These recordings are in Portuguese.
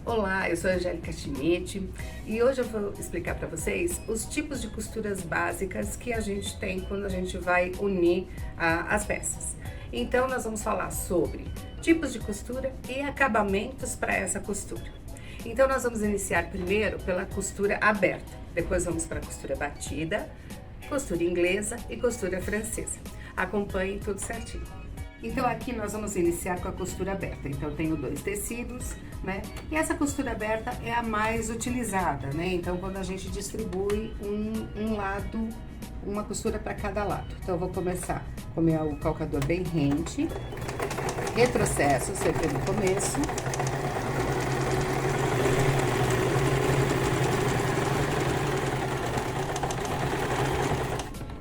Olá, eu sou a Angélica Schmidt e hoje eu vou explicar para vocês os tipos de costuras básicas que a gente tem quando a gente vai unir as peças. Então nós vamos falar sobre tipos de costura e acabamentos para essa costura. Então nós vamos iniciar primeiro pela costura aberta, depois vamos para a costura batida, costura inglesa e costura francesa. Acompanhem tudo certinho. Então aqui nós vamos iniciar com a costura aberta. Então eu tenho dois tecidos, né? E essa costura aberta é a mais utilizada, né? Então quando a gente distribui um lado, uma costura para cada lado. Então eu vou começar com o calcador bem rente, retrocesso sempre no começo.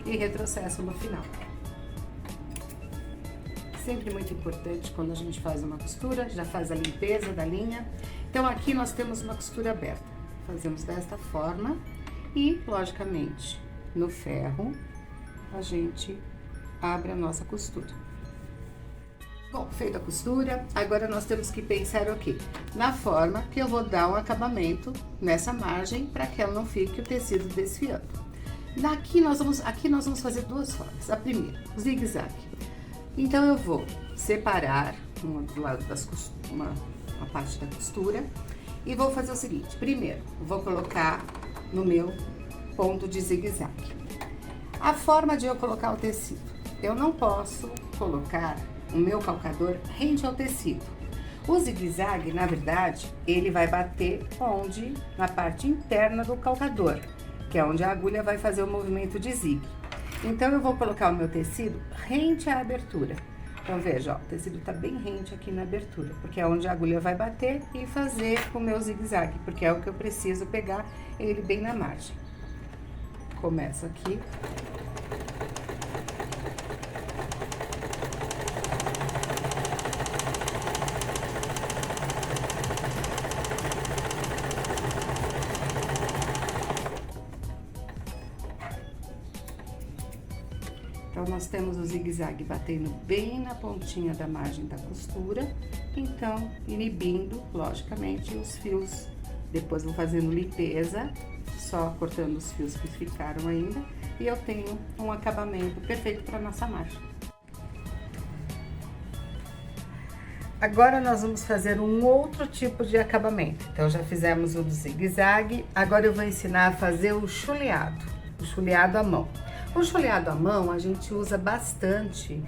E retrocesso no final. Sempre muito importante quando a gente faz uma costura, já faz a limpeza da linha. Então aqui nós temos uma costura aberta. Fazemos desta forma e, logicamente, no ferro, a gente abre a nossa costura. Bom, feita a costura, agora nós temos que pensar o quê? Na forma que eu vou dar um acabamento nessa margem para que ela não fique o tecido desfiando. Aqui nós vamos fazer duas formas. A primeira, o zigue-zague. Então eu vou separar do lado uma parte da costura e vou fazer o seguinte: primeiro, vou colocar no meu ponto de zigue-zague. A forma de eu colocar o tecido, eu não posso colocar o meu calcador rente ao tecido. O zigue-zague, na verdade, ele vai bater na parte interna do calcador, que é onde a agulha vai fazer o movimento de zigue. Então, eu vou colocar o meu tecido rente à abertura. Então, veja, ó, o tecido tá bem rente aqui na abertura, porque é onde a agulha vai bater e fazer o meu zigue-zague, porque é o que eu preciso pegar ele bem na margem. Começo aqui. Então, nós temos o zigue-zague batendo bem na pontinha da margem da costura, então, inibindo, logicamente, os fios. Depois vou fazendo limpeza, só cortando os fios que ficaram ainda, e eu tenho um acabamento perfeito para nossa margem. Agora, nós vamos fazer um outro tipo de acabamento. Então, já fizemos o do zigue-zague, agora eu vou ensinar a fazer o chuleado à mão. O chuleado à mão a gente usa bastante,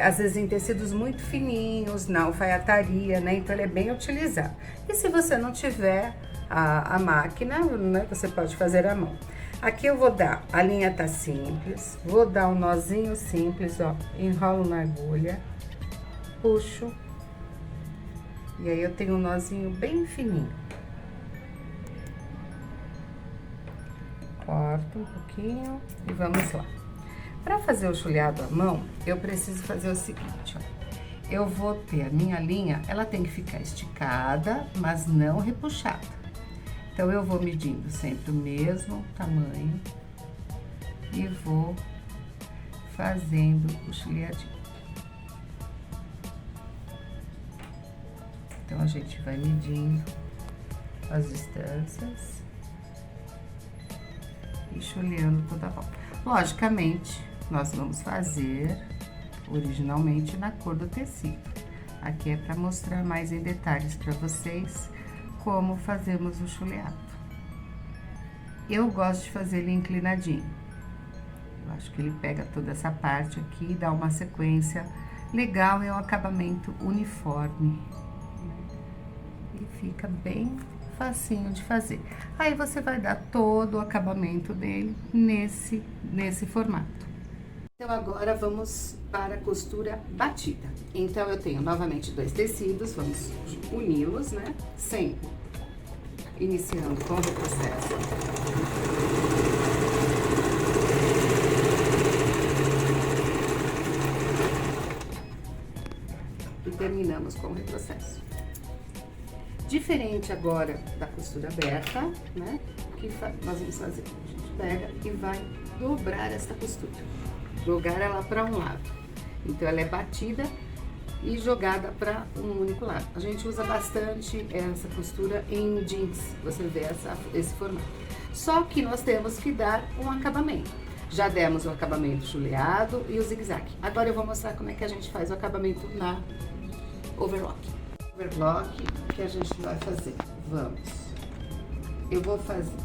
às vezes em tecidos muito fininhos, na alfaiataria, né? Então ele é bem utilizado. E se você não tiver a máquina, né? Você pode fazer à mão. Aqui eu vou dar, a linha tá simples, vou dar um nozinho simples, ó, enrolo na agulha, puxo, e aí eu tenho um nozinho bem fininho. Corto um pouquinho e vamos lá. Para fazer o chuleado à mão, eu preciso fazer o seguinte, ó. Eu vou ter a minha linha, ela tem que ficar esticada, mas não repuxada. Então, eu vou medindo sempre o mesmo tamanho e vou fazendo o chuleadinho. Então, a gente vai medindo as distâncias e chuleando toda a volta. Logicamente, nós vamos fazer originalmente na cor do tecido. Aqui é para mostrar mais em detalhes para vocês como fazemos o chuleado. Eu gosto de fazer ele inclinadinho. Eu acho que ele pega toda essa parte aqui e dá uma sequência legal, é um acabamento uniforme. E fica bem facinho de fazer. Aí você vai dar todo o acabamento dele nesse formato. Então agora vamos para a costura batida. Então eu tenho novamente dois tecidos, vamos uni-los, né? Sempre iniciando com o retrocesso. E terminamos com o retrocesso. Diferente agora da costura aberta, né? Que nós vamos fazer? A gente pega e vai dobrar esta costura. Jogar ela para um lado. Então, ela é batida e jogada para um único lado. A gente usa bastante essa costura em jeans, você vê esse formato. Só que nós temos que dar um acabamento. Já demos o acabamento chuleado e o zigue-zague. Agora eu vou mostrar como é que a gente faz o acabamento na overlock. Overlock que a gente vai fazer. Vamos.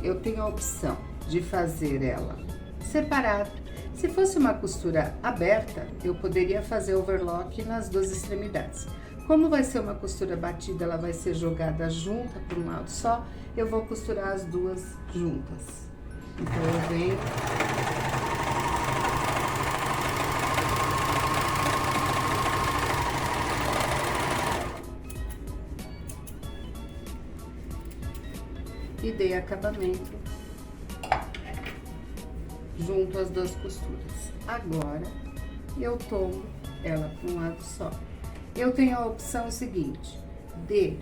Eu tenho a opção de fazer ela separada. Se fosse uma costura aberta, eu poderia fazer overlock nas duas extremidades. Como vai ser uma costura batida, ela vai ser jogada junta por um lado só, eu vou costurar as duas juntas. Então, eu venho... e dei acabamento junto às duas costuras. Agora, eu tomo ela para um lado só. Eu tenho a opção seguinte, de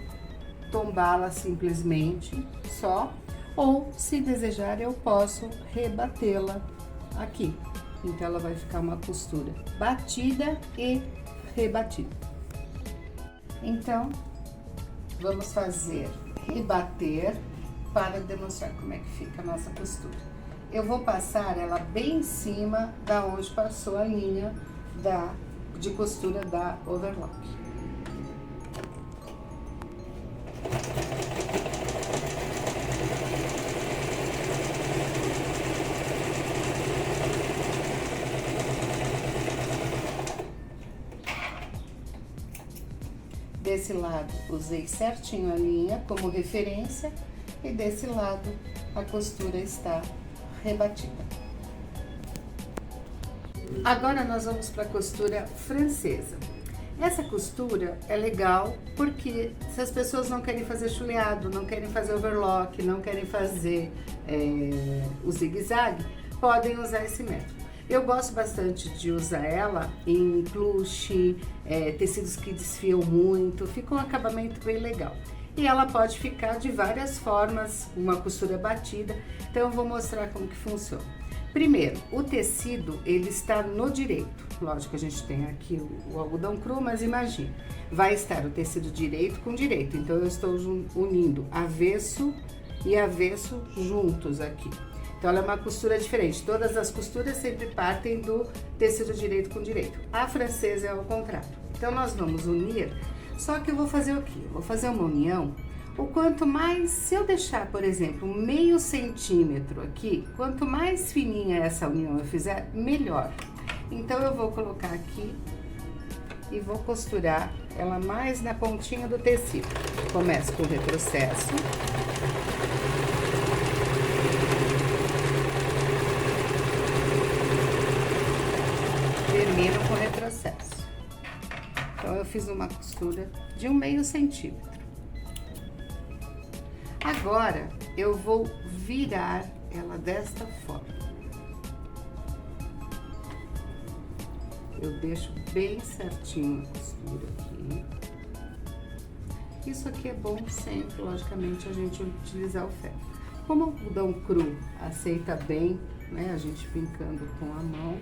tombá-la simplesmente só, ou, se desejar, eu posso rebatê-la aqui. Então, ela vai ficar uma costura batida e rebatida. Então, vamos fazer rebater para demonstrar como é que fica a nossa costura. Eu vou passar ela bem em cima da onde passou a linha de costura da overlock. Desse lado, usei certinho a linha como referência e desse lado a costura está rebatida. Agora nós vamos para a costura francesa. Essa costura é legal porque se as pessoas não querem fazer chuleado, não querem fazer overlock, não querem fazer o zigue-zague, podem usar esse método. Eu gosto bastante de usar ela em plush, tecidos que desfiam muito, fica um acabamento bem legal. E ela pode ficar de várias formas, uma costura batida, então eu vou mostrar como que funciona. Primeiro, o tecido, ele está no direito. Lógico que a gente tem aqui o algodão cru, mas imagina, vai estar o tecido direito com direito. Então, eu estou unindo avesso e avesso juntos aqui. Então, ela é uma costura diferente. Todas as costuras sempre partem do tecido direito com direito. A francesa é ao contrário. Então, nós vamos unir, só que eu vou fazer o quê? Eu vou fazer uma união. O quanto mais, se eu deixar, por exemplo, meio centímetro aqui, quanto mais fininha essa união eu fizer, melhor. Então, eu vou colocar aqui e vou costurar ela mais na pontinha do tecido. Começo com o retrocesso. Termino com o retrocesso. Então, eu fiz uma costura de meio centímetro. Agora, eu vou virar ela desta forma. Eu deixo bem certinho a costura aqui. Isso aqui é bom sempre, logicamente, a gente utilizar o ferro. Como o algodão cru aceita bem, né, a gente pincando com a mão,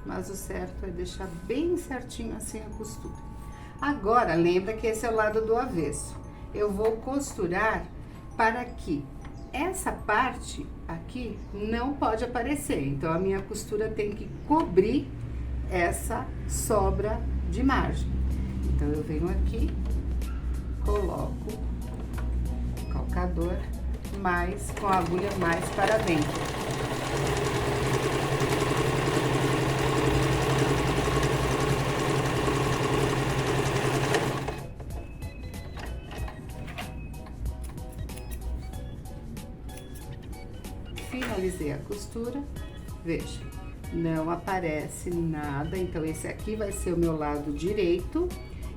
mas o certo é deixar bem certinho assim a costura. Agora, lembra que esse é o lado do avesso. Eu vou costurar para que essa parte aqui não pode aparecer. Então, a minha costura tem que cobrir essa sobra de margem. Então, eu venho aqui, coloco o calcador mais com a agulha mais para dentro. Finalizei a costura, veja, não aparece nada, então esse aqui vai ser o meu lado direito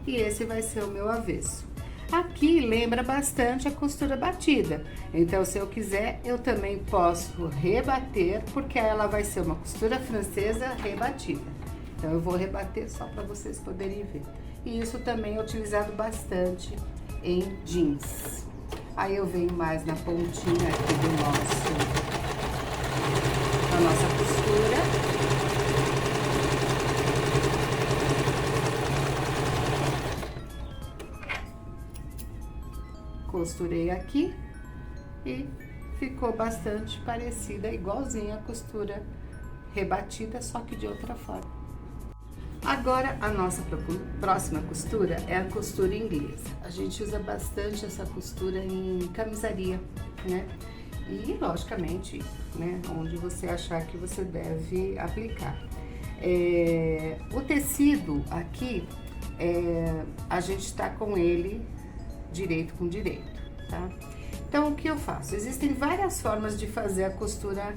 e esse vai ser o meu avesso. Aqui lembra bastante a costura batida, então se eu quiser eu também posso rebater, porque ela vai ser uma costura francesa rebatida. Então eu vou rebater só para vocês poderem ver. E isso também é utilizado bastante em jeans. Aí eu venho mais na pontinha aqui da nossa costura. costurei aqui e ficou bastante parecida, igualzinha a costura rebatida, só que de outra forma. Agora, a nossa próxima costura é a costura inglesa. A gente usa bastante essa costura em camisaria, né? E, logicamente, né, onde você achar que você deve aplicar. O tecido aqui, a gente tá com ele direito com direito, tá? Então, o que eu faço? Existem várias formas de fazer a costura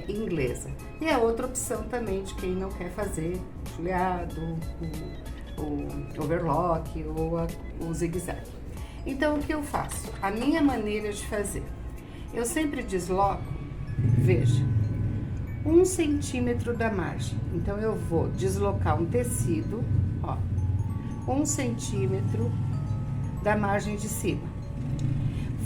inglesa. E é outra opção também de quem não quer fazer folheado, o overlock ou o zigue-zague. Então, o que eu faço? A minha maneira de fazer. Eu sempre desloco, veja, 1 centímetro da margem. Então, eu vou deslocar um tecido, ó, 1 centímetro da margem de cima.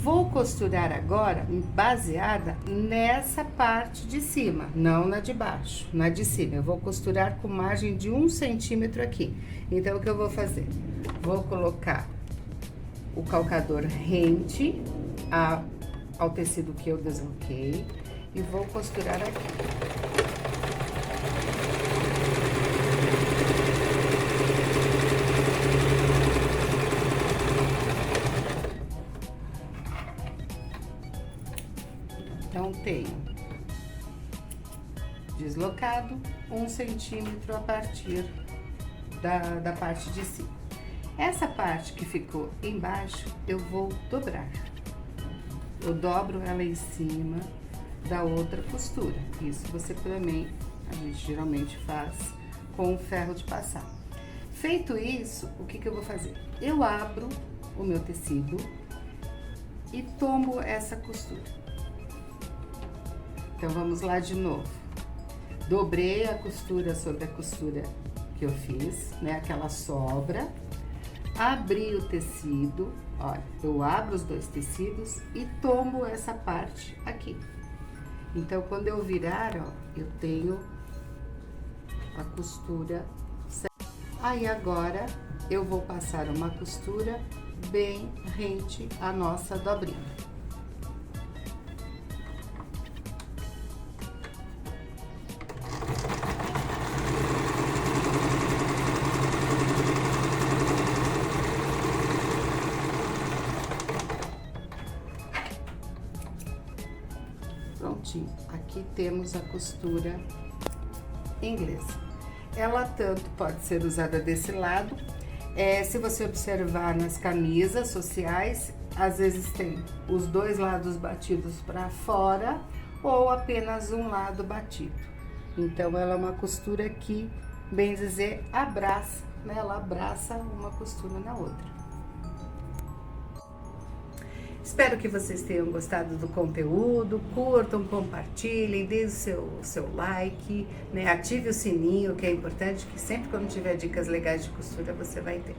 Vou costurar agora baseada nessa parte de cima, não na de baixo, na de cima. Eu vou costurar com margem de 1 centímetro aqui. Então, o que eu vou fazer? Vou colocar o calcador rente ao tecido que eu desloquei e vou costurar aqui. Então, tenho deslocado 1 centímetro a partir da parte de cima. Essa parte que ficou embaixo, eu vou dobrar. Eu dobro ela em cima da outra costura. Isso você também, a gente geralmente faz com o ferro de passar. Feito isso, o que eu vou fazer? Eu abro o meu tecido e tombo essa costura. Então, vamos lá de novo. Dobrei a costura sobre a costura que eu fiz, né? Aquela sobra. Abri o tecido, olha, eu abro os 2 tecidos e tombo essa parte aqui. Então, quando eu virar, ó, eu tenho a costura certa. Aí, agora, eu vou passar uma costura bem rente à nossa dobrinha. Prontinho, aqui temos a costura inglesa. Ela tanto pode ser usada desse lado, se você observar nas camisas sociais, às vezes tem os 2 lados batidos para fora ou apenas um lado batido. Então, ela é uma costura que, bem dizer, abraça, né? Ela abraça uma costura na outra. Espero que vocês tenham gostado do conteúdo, curtam, compartilhem, deem o seu like, né? Ative o sininho, que é importante, que sempre quando tiver dicas legais de costura você vai ter.